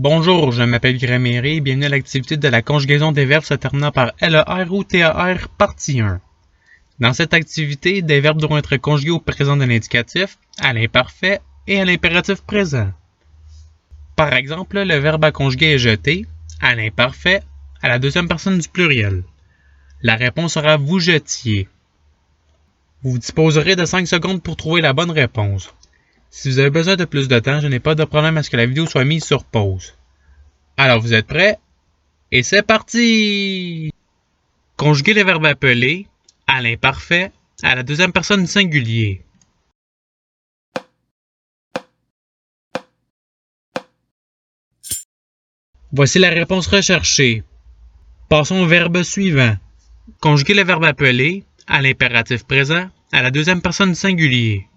Bonjour, je m'appelle Grammaire et bienvenue à l'activité de la conjugaison des verbes se terminant par LER ou TAR, partie 1. Dans cette activité, des verbes devront être conjugués au présent de l'indicatif, à l'imparfait et à l'impératif présent. Par exemple, le verbe à conjuguer est jeter, à l'imparfait, à la deuxième personne du pluriel. La réponse sera vous jetiez. Vous disposerez de 5 secondes pour trouver la bonne réponse. Si vous avez besoin de plus de temps, je n'ai pas de problème à ce que la vidéo soit mise sur pause. Alors vous êtes prêts? Et c'est parti! Conjuguer les verbes appelés à l'imparfait à la deuxième personne du singulier. Voici la réponse recherchée. Passons au verbe suivant. Conjuguer le verbe appelé à l'impératif présent à la deuxième personne du singulier.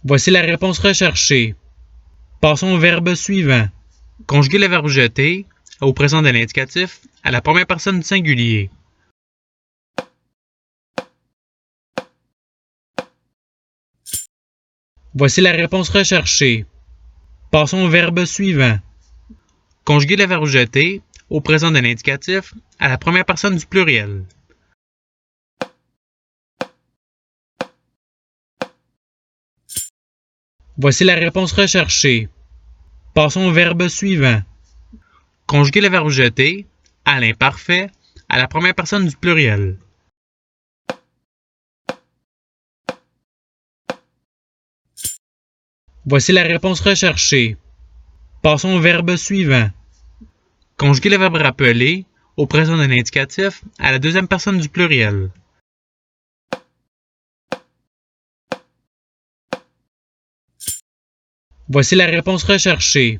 Voici la réponse recherchée. Passons au verbe suivant. Conjuguer le verbe jeter au présent de l'indicatif à la première personne du singulier. Voici la réponse recherchée. Passons au verbe suivant. Conjuguer le verbe jeter au présent de l'indicatif à la première personne du pluriel. Voici la réponse recherchée. Passons au verbe suivant. Conjuguer le verbe jeter à l'imparfait à la première personne du pluriel. Voici la réponse recherchée. Passons au verbe suivant. Conjuguer le verbe rappeler au présent de l'indicatif à la deuxième personne du pluriel. Voici la réponse recherchée.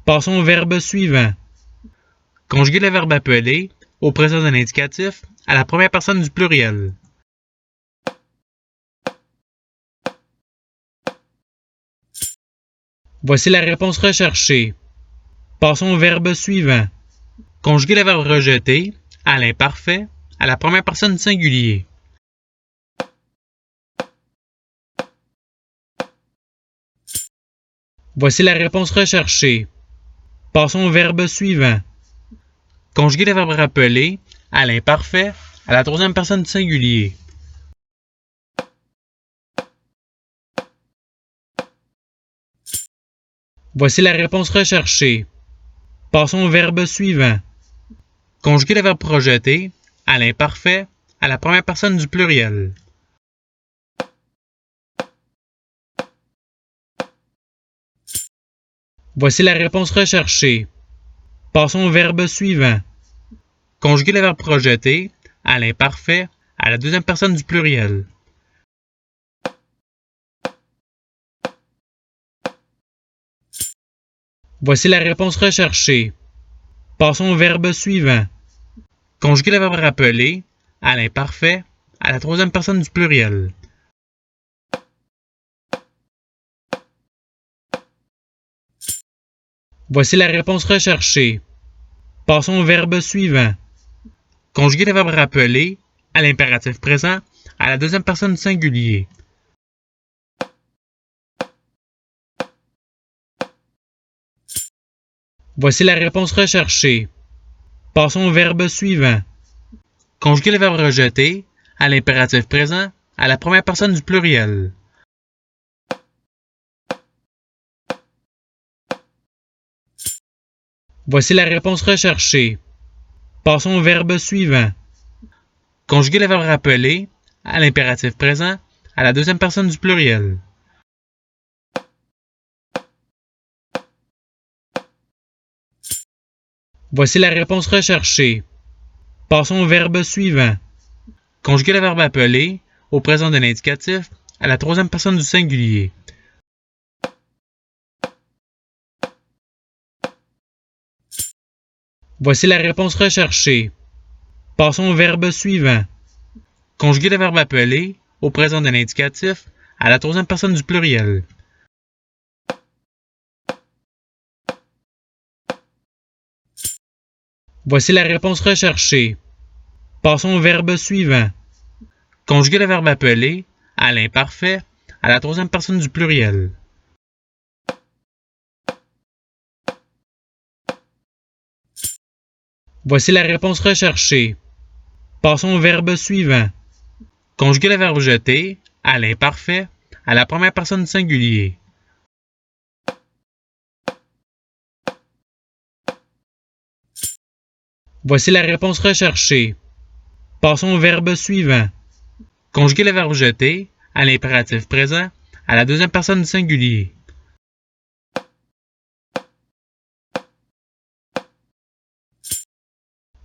Passons au verbe suivant. Conjuguer le verbe appeler au présent de l'indicatif à la première personne du pluriel. Voici la réponse recherchée. Passons au verbe suivant. Conjuguer le verbe rejeter à l'imparfait à la première personne du singulier. Voici la réponse recherchée. Passons au verbe suivant. Conjuguer le verbe rappeler à l'imparfait à la troisième personne du singulier. Voici la réponse recherchée. Passons au verbe suivant. Conjuguer le verbe projeter à l'imparfait à la première personne du pluriel. Voici la réponse recherchée. Passons au verbe suivant. Conjuguer le verbe projeter à l'imparfait à la deuxième personne du pluriel. Voici la réponse recherchée. Passons au verbe suivant. Conjuguer le verbe rappeler à l'imparfait à la troisième personne du pluriel. Voici la réponse recherchée. Passons au verbe suivant. Conjuguer le verbe rappeler à l'impératif présent à la deuxième personne du singulier. Voici la réponse recherchée. Passons au verbe suivant. Conjuguer le verbe rejeter à l'impératif présent à la première personne du pluriel. Voici la réponse recherchée. Passons au verbe suivant. Conjuguer le verbe rappeler à l'impératif présent à la deuxième personne du pluriel. Voici la réponse recherchée. Passons au verbe suivant. Conjuguer le verbe appeler au présent de l'indicatif à la troisième personne du singulier. Voici la réponse recherchée. Passons au verbe suivant. Conjuguer le verbe appeler au présent de l'indicatif à la troisième personne du pluriel. Voici la réponse recherchée. Passons au verbe suivant. Conjuguer le verbe appeler à l'imparfait à la troisième personne du pluriel. Voici la réponse recherchée. Passons au verbe suivant. Conjuguer le verbe jeter à l'imparfait à la première personne du singulier. Voici la réponse recherchée. Passons au verbe suivant. Conjuguer le verbe jeter à l'impératif présent à la deuxième personne du singulier.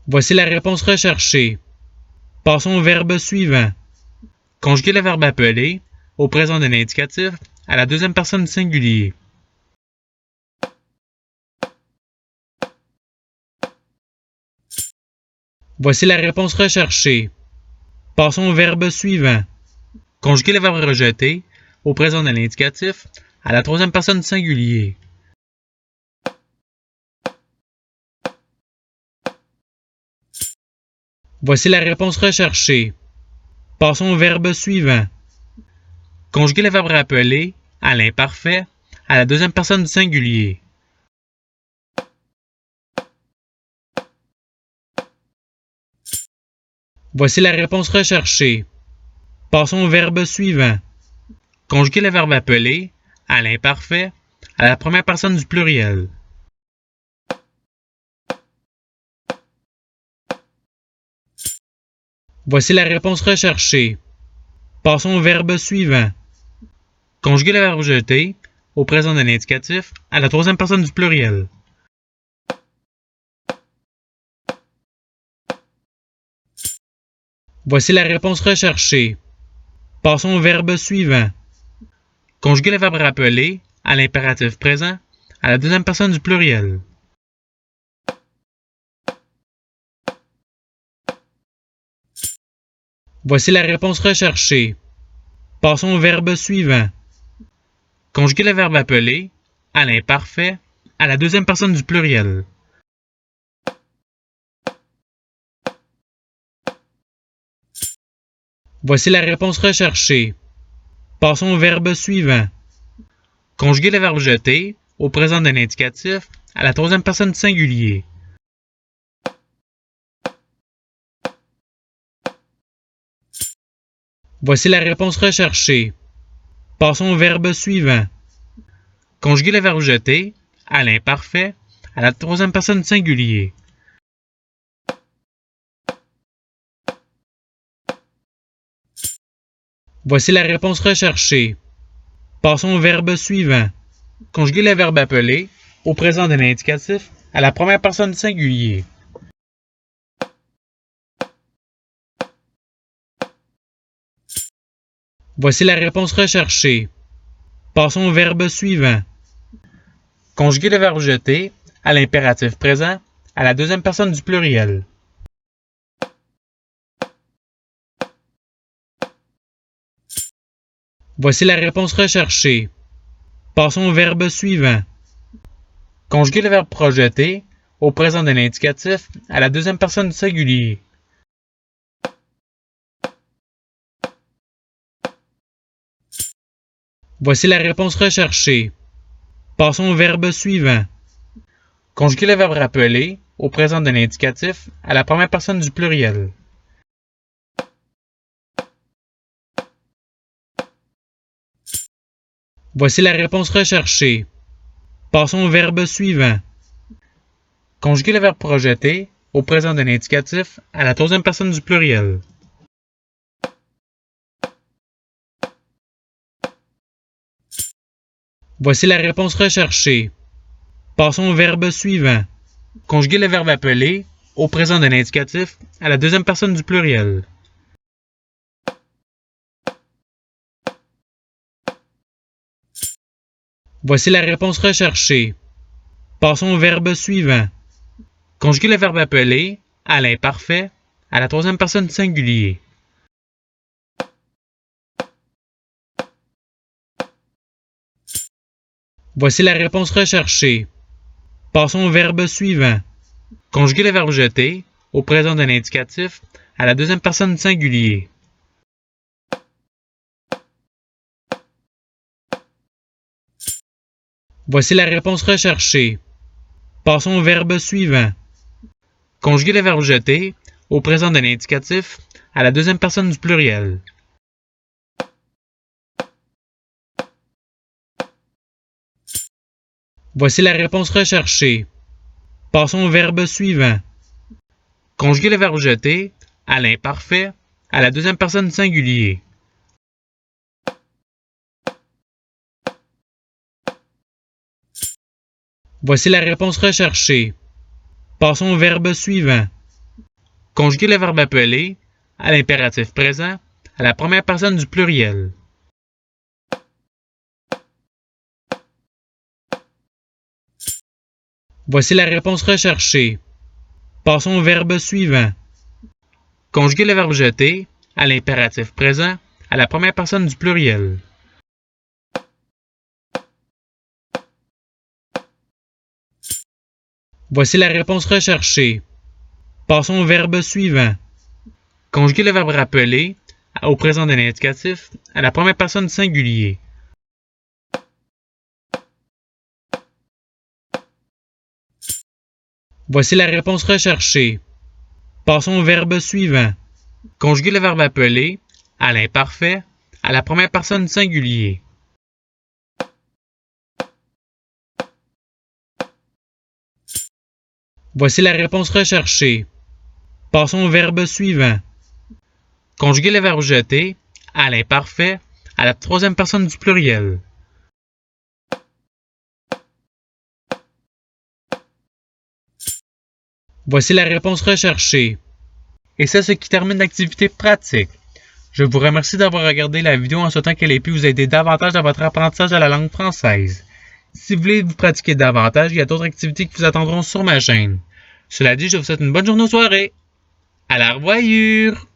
Voici la réponse recherchée. Passons au verbe suivant. Conjuguer le verbe appeler au présent de l'indicatif à la deuxième personne du singulier. Voici la réponse recherchée. Passons au verbe suivant. Conjuguer le verbe rejeter au présent de l'indicatif à la troisième personne du singulier. Voici la réponse recherchée. Passons au verbe suivant. Conjuguer le verbe rappeler à l'imparfait à la deuxième personne du singulier. Voici la réponse recherchée. Passons au verbe suivant. Conjuguer le verbe appeler à l'imparfait à la première personne du pluriel. Voici la réponse recherchée. Passons au verbe suivant. Conjuguer le verbe jeter au présent de l'indicatif à la troisième personne du pluriel. Voici la réponse recherchée. Passons au verbe suivant. Conjuguer le verbe rappeler à l'impératif présent à la deuxième personne du pluriel. Voici la réponse recherchée. Passons au verbe suivant. Conjuguer le verbe appeler à l'imparfait à la deuxième personne du pluriel. Voici la réponse recherchée. Passons au verbe suivant. Conjuguer le verbe jeter au présent de l'indicatif à la troisième personne du singulier. Voici la réponse recherchée. Passons au verbe suivant. Conjuguer le verbe jeter à l'imparfait à la troisième personne du singulier. Voici la réponse recherchée. Passons au verbe suivant. Conjuguer le verbe appeler au présent de l'indicatif à la première personne du singulier. Voici la réponse recherchée. Passons au verbe suivant. Conjuguer le verbe jeter à l'impératif présent à la deuxième personne du pluriel. Voici la réponse recherchée. Passons au verbe suivant. Conjuguer le verbe projeter au présent de l'indicatif à la deuxième personne du singulier. Voici la réponse recherchée. Passons au verbe suivant. Conjuguer le verbe rappeler au présent de l'indicatif à la première personne du pluriel. Voici la réponse recherchée. Passons au verbe suivant. Conjuguer le verbe projeter au présent de l'indicatif à la troisième personne du pluriel. Voici la réponse recherchée. Passons au verbe suivant. Conjuguer le verbe appeler au présent de l'indicatif à la deuxième personne du pluriel. Voici la réponse recherchée. Passons au verbe suivant. Conjuguer le verbe appeler à l'imparfait à la troisième personne du singulier. Voici la réponse recherchée. Passons au verbe suivant. Conjuguer le verbe jeter au présent de l'indicatif à la deuxième personne du singulier. Voici la réponse recherchée. Passons au verbe suivant. Conjuguer le verbe jeter au présent de l'indicatif à la deuxième personne du pluriel. Voici la réponse recherchée. Passons au verbe suivant. Conjuguer le verbe jeter à l'imparfait à la deuxième personne du singulier. Voici la réponse recherchée. Passons au verbe suivant. Conjuguer le verbe appeler à l'impératif présent à la première personne du pluriel. Voici la réponse recherchée. Passons au verbe suivant. Conjuguer le verbe jeter à l'impératif présent à la première personne du pluriel. Voici la réponse recherchée. Passons au verbe suivant. Conjuguer le verbe rappeler au présent de l'indicatif à la première personne du singulier. Voici la réponse recherchée. Passons au verbe suivant. Conjuguer le verbe appeler à l'imparfait à la première personne du singulier. Voici la réponse recherchée. Passons au verbe suivant. Conjuguer le verbe jeter à l'imparfait à la troisième personne du pluriel. Voici la réponse recherchée. Et c'est ce qui termine l'activité pratique. Je vous remercie d'avoir regardé la vidéo en souhaitant qu'elle ait pu vous aider davantage dans votre apprentissage de la langue française. Si vous voulez vous pratiquer davantage, il y a d'autres activités qui vous attendront sur ma chaîne. Cela dit, je vous souhaite une bonne journée ou soirée. À la revoyure!